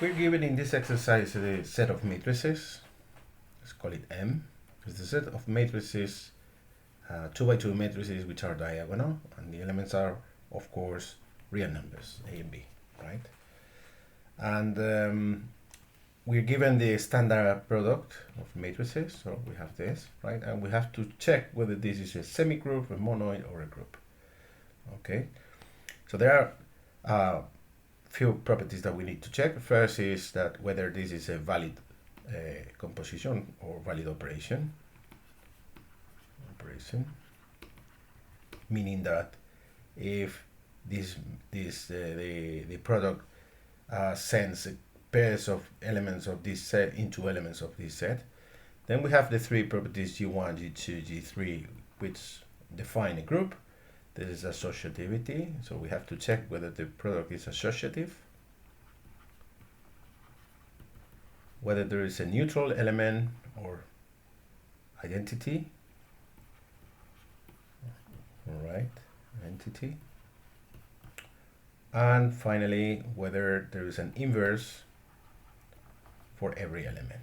We're given in this exercise a set of matrices. Let's call it M. It's a set of matrices, 2 by 2 matrices which are diagonal, and the elements are, of course, real numbers, A and B, right? And we're given the standard product of matrices, so we have this, right? And we have to check whether this is a semigroup, a monoid, or a group. Okay, so there are few properties that we need to check. First is that whether this is a valid composition or valid operation. Meaning that if the product sends pairs of elements of this set into elements of this set, then we have the three properties G1, G2, G3, which define a group. This is associativity, so we have to check whether the product is associative, whether there is a neutral element or identity. All right, identity. And finally, whether there is an inverse for every element.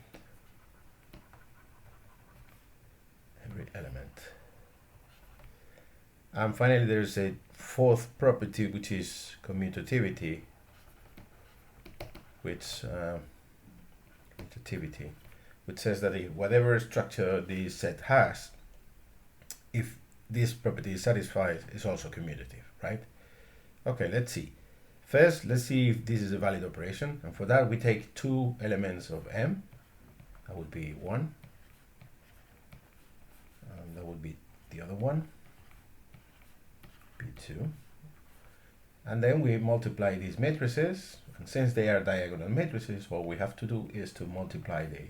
And finally, there's a fourth property, which is commutativity, which says that whatever structure the set has, if this property is satisfied, is also commutative, right? Okay, let's see. First, let's see if this is a valid operation, and for that we take two elements of M. That would be 1, and that would be the other one, P2, and then we multiply these matrices, and since they are diagonal matrices, what we have to do is to multiply the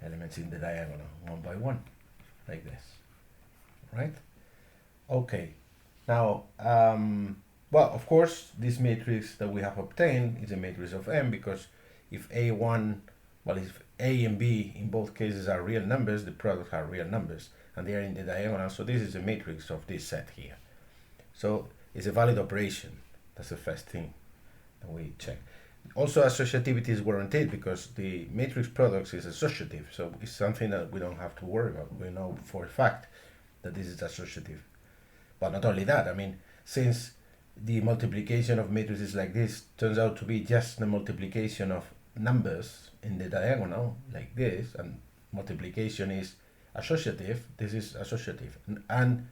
elements in the diagonal one by one, like this, right? Okay, now well, of course, this matrix that we have obtained is a matrix of M, because if A1, well, if A and B in both cases are real numbers, the product are real numbers, and they are in the diagonal, so this is a matrix of this set here. So it's a valid operation. That's the first thing that we check. Also, associativity is warranted because the matrix products is associative, so it's something that we don't have to worry about. We know for a fact that this is associative. But not only that, I mean, since the multiplication of matrices like this turns out to be just the multiplication of numbers in the diagonal, like this, and multiplication is associative, this is associative. And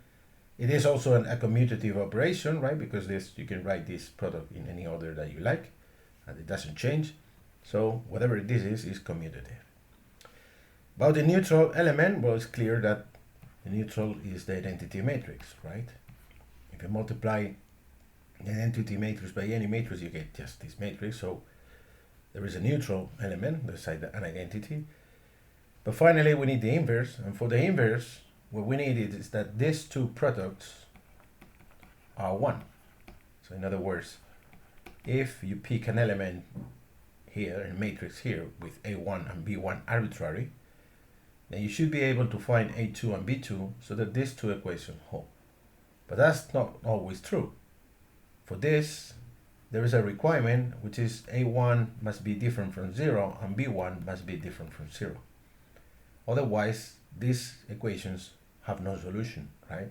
it is also a commutative operation, right? Because this, you can write this product in any order that you like, and it doesn't change. So whatever this is commutative. About the neutral element, well, it's clear that the neutral is the identity matrix, right? If you multiply the identity matrix by any matrix, you get just this matrix. So there is a neutral element, there's an identity. But finally, we need the inverse, and for the inverse, what we need is that these two products are 1. So in other words, if you pick an element here, a matrix here, with A1 and B1 arbitrary, then you should be able to find A2 and B2 so that these two equations hold. But that's not always true. For this, there is a requirement, which is A1 must be different from 0 and B1 must be different from 0. Otherwise, these equations have no solution, right?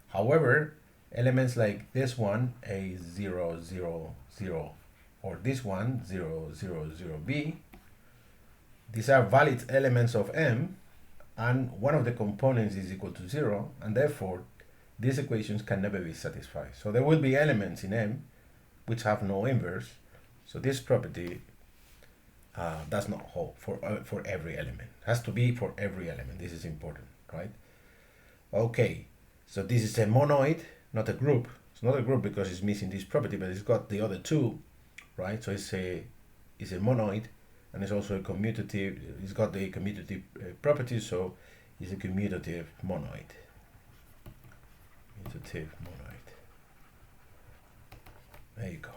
However, elements like this one, A0, 0, 0, or this one, 0, 0, 0, B, these are valid elements of M, and one of the components is equal to 0, and therefore these equations can never be satisfied. So there will be elements in M which have no inverse, so this property does not hold for every element. It has to be for every element. This is important, right? Okay, so this is a monoid, not a group. It's not a group because it's missing this property, but it's got the other two, right? So it's a monoid, and it's also a commutative. It's got the commutative properties, so it's a commutative monoid. There you go.